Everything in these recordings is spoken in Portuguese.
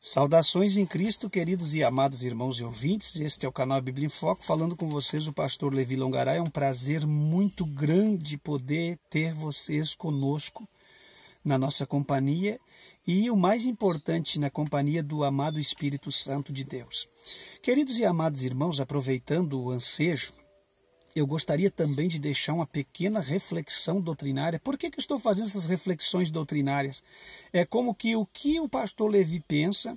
Saudações em Cristo, queridos e amados irmãos e ouvintes. Este é o canal Bíblia em Foco, falando com vocês o pastor Levi Longaray. É um prazer muito grande poder ter vocês conosco na nossa companhia e, o mais importante, na companhia do amado Espírito Santo de Deus. Queridos e amados irmãos, aproveitando o ansejo, eu gostaria também de deixar uma pequena reflexão doutrinária. Por que eu estou fazendo essas reflexões doutrinárias? É como que o pastor Levi pensa,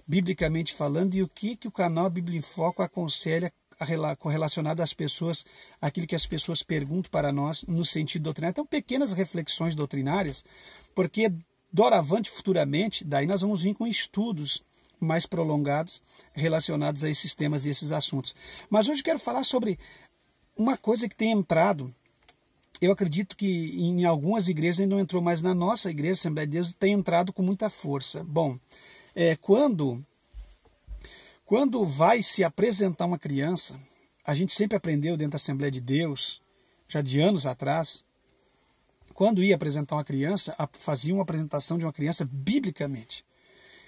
biblicamente falando, e o que o canal Bíblia em Foco aconselha relacionado às pessoas, aquilo que as pessoas perguntam para nós no sentido doutrinário. Então, pequenas reflexões doutrinárias, porque doravante, futuramente, daí nós vamos vir com estudos mais prolongados relacionados a esses temas e esses assuntos. Mas hoje eu quero falar sobre uma coisa que tem entrado, eu acredito que em algumas igrejas ainda não entrou, mas na nossa igreja, Assembleia de Deus, tem entrado com muita força. Bom, quando vai se apresentar uma criança, a gente sempre aprendeu dentro da Assembleia de Deus, já de anos atrás, quando ia apresentar uma criança, fazia uma apresentação de uma criança biblicamente,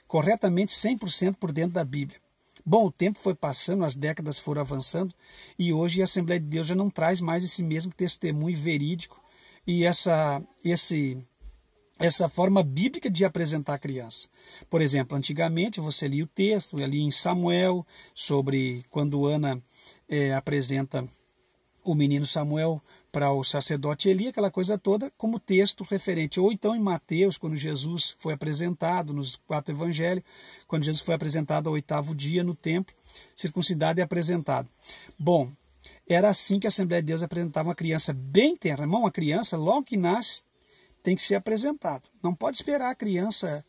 corretamente, 100% por dentro da Bíblia. Bom, o tempo foi passando, as décadas foram avançando e hoje a Assembleia de Deus já não traz mais esse mesmo testemunho verídico e essa forma bíblica de apresentar a criança. Por exemplo, antigamente você lia o texto, ali em Samuel, sobre quando Ana apresenta o menino Samuel para o sacerdote Eli, aquela coisa toda, como texto referente. Ou então em Mateus, quando Jesus foi apresentado, nos 4 evangelhos, quando Jesus foi apresentado ao 8º dia no templo, circuncidado e apresentado. Bom, era assim que a Assembleia de Deus apresentava uma criança bem tenra. Irmão, uma criança, logo que nasce, tem que ser apresentado. Não pode esperar a criança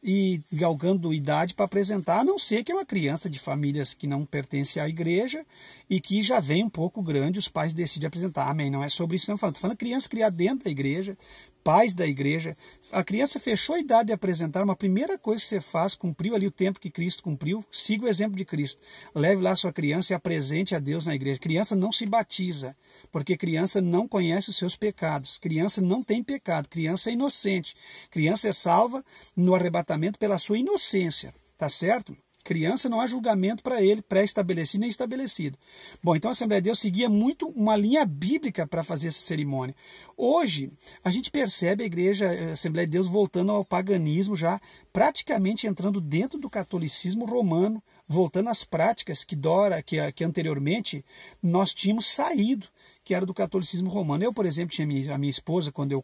ir galgando idade para apresentar, a não ser que é uma criança de famílias que não pertencem à igreja e que já vem um pouco grande, os pais decidem apresentar. Amém, não é sobre isso que eu estou falando criança criada dentro da igreja, pais da igreja. A criança fechou a idade de apresentar, uma primeira coisa que você faz, cumpriu ali o tempo que Cristo cumpriu, siga o exemplo de Cristo. Leve lá a sua criança e apresente a Deus na igreja. Criança não se batiza, porque criança não conhece os seus pecados. Criança não tem pecado, criança é inocente. Criança é salva no arrebatamento pela sua inocência, tá certo? Criança não há julgamento para ele, pré-estabelecido nem estabelecido. Bom, então a Assembleia de Deus seguia muito uma linha bíblica para fazer essa cerimônia. Hoje, a gente percebe a Assembleia de Deus voltando ao paganismo, já praticamente entrando dentro do catolicismo romano, voltando às práticas que anteriormente nós tínhamos saído, que era do catolicismo romano. Eu, por exemplo, tinha a minha esposa, quando eu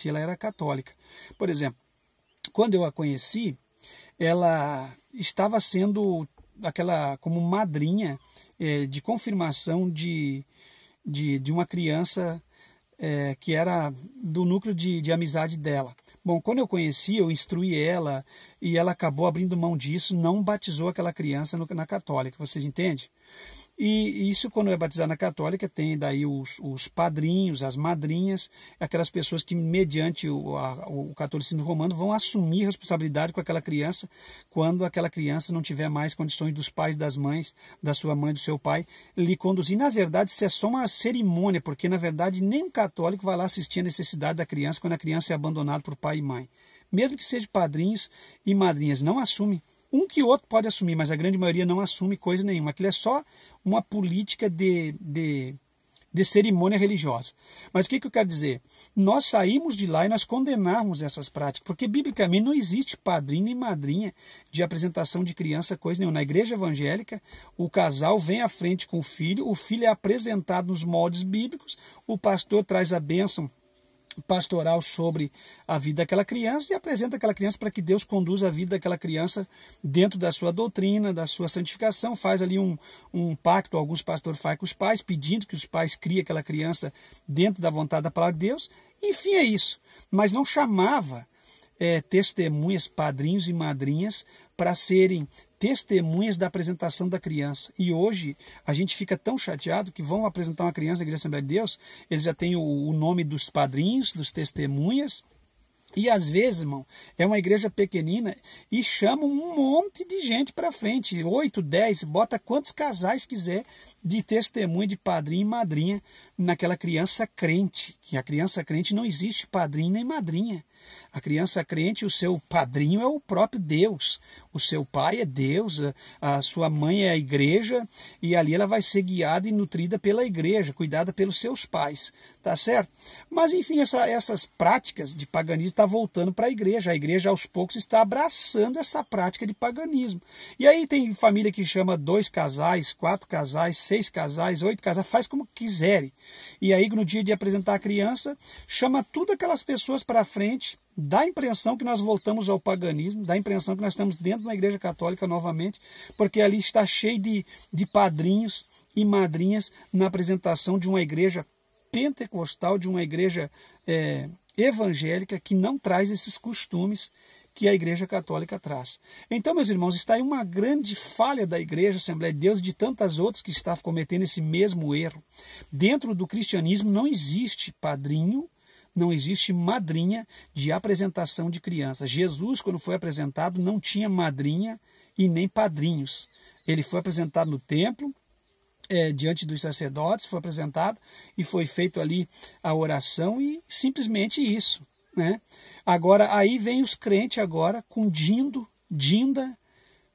ela era católica. Por exemplo, quando eu a conheci, ela estava sendo como madrinha de confirmação de uma criança que era do núcleo de amizade dela. Bom, quando eu conheci, eu instruí ela e ela acabou abrindo mão disso, não batizou aquela criança na católica, vocês entendem? E isso, quando é batizado na católica, tem daí os padrinhos, as madrinhas, aquelas pessoas que, mediante o catolicismo romano, vão assumir a responsabilidade com aquela criança quando aquela criança não tiver mais condições dos pais, das mães, da sua mãe, do seu pai, lhe conduzir. Na verdade, isso é só uma cerimônia, porque, na verdade, nenhum católico vai lá assistir a necessidade da criança quando a criança é abandonada por pai e mãe. Mesmo que sejam padrinhos e madrinhas, não assumem. Um que outro pode assumir, mas a grande maioria não assume coisa nenhuma. Aquilo é só uma política de cerimônia religiosa. Mas o que eu quero dizer? Nós saímos de lá e nós condenávamos essas práticas, porque biblicamente não existe padrinho nem madrinha de apresentação de criança, coisa nenhuma. Na igreja evangélica, o casal vem à frente com o filho é apresentado nos moldes bíblicos, o pastor traz a bênção pastoral sobre a vida daquela criança e apresenta aquela criança para que Deus conduza a vida daquela criança dentro da sua doutrina, da sua santificação, faz ali um pacto, alguns pastores fazem com os pais, pedindo que os pais criem aquela criança dentro da vontade da palavra de Deus, enfim, é isso. Mas não chamava testemunhas, padrinhos e madrinhas para serem testemunhas da apresentação da criança. E hoje a gente fica tão chateado que vão apresentar uma criança na Igreja Assembleia de Deus, eles já têm o nome dos padrinhos, dos testemunhas, e às vezes, irmão, é uma igreja pequenina e chamam um monte de gente para frente, 8, 10, bota quantos casais quiser de testemunha, de padrinho e madrinha naquela criança crente, que a criança crente não existe padrinho nem madrinha. A criança crente, o seu padrinho é o próprio Deus. O seu pai é Deus, a sua mãe é a igreja, e ali ela vai ser guiada e nutrida pela igreja, cuidada pelos seus pais, tá certo? Mas enfim, essas práticas de paganismo estão voltando para a igreja aos poucos está abraçando essa prática de paganismo. E aí tem família que chama 2 casais, 4 casais, 6 casais, 8 casais, faz como quiserem. E aí no dia de apresentar a criança, chama tudo aquelas pessoas para frente, dá a impressão que nós voltamos ao paganismo, dá a impressão que nós estamos dentro de uma igreja católica novamente, porque ali está cheio de padrinhos e madrinhas na apresentação de uma igreja pentecostal, de uma igreja evangélica que não traz esses costumes que a igreja católica traz. Então, meus irmãos, está aí uma grande falha da igreja Assembleia de Deus e de tantas outras que estão cometendo esse mesmo erro. Dentro do cristianismo não existe padrinho, não existe madrinha de apresentação de criança. Jesus, quando foi apresentado, não tinha madrinha e nem padrinhos. Ele foi apresentado no templo, diante dos sacerdotes, foi apresentado e foi feito ali a oração e simplesmente isso, né? Agora, aí vem os crentes agora com dinda,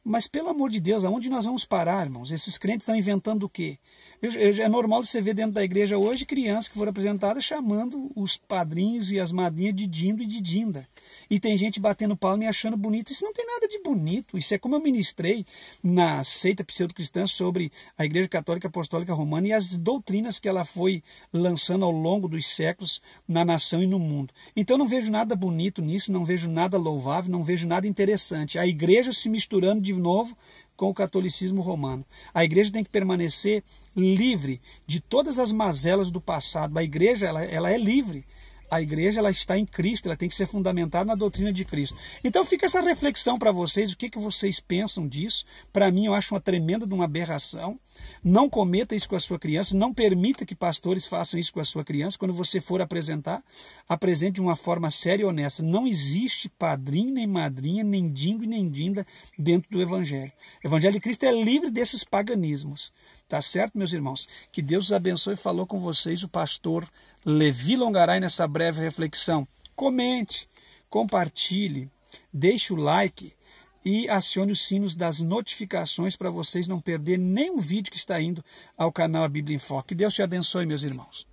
mas pelo amor de Deus, aonde nós vamos parar, irmãos? Esses crentes estão inventando o quê? É normal você ver dentro da igreja hoje crianças que foram apresentadas chamando os padrinhos e as madrinhas de dindo e de dinda. E tem gente batendo palma e achando bonito. Isso não tem nada de bonito. Isso é como eu ministrei na seita pseudo-cristã sobre a Igreja Católica Apostólica Romana e as doutrinas que ela foi lançando ao longo dos séculos na nação e no mundo. Então não vejo nada bonito nisso, não vejo nada louvável, não vejo nada interessante. A igreja se misturando de novo com o catolicismo romano. A igreja tem que permanecer livre de todas as mazelas do passado. A igreja ela é livre. A igreja ela está em Cristo, ela tem que ser fundamentada na doutrina de Cristo. Então fica essa reflexão para vocês, o que vocês pensam disso. Para mim eu acho uma tremenda de uma aberração. Não cometa isso com a sua criança, não permita que pastores façam isso com a sua criança. Quando você for apresentar, apresente de uma forma séria e honesta. Não existe padrinho, nem madrinha, nem dindo e nem dinda dentro do Evangelho. O Evangelho de Cristo é livre desses paganismos. Tá certo, meus irmãos? Que Deus os abençoe. Falou com vocês o pastor Levi Longaray nessa breve reflexão. Comente, compartilhe, deixe o like e acione os sinos das notificações para vocês não perderem nenhum vídeo que está indo ao canal A Bíblia em Foco. Que Deus te abençoe, meus irmãos.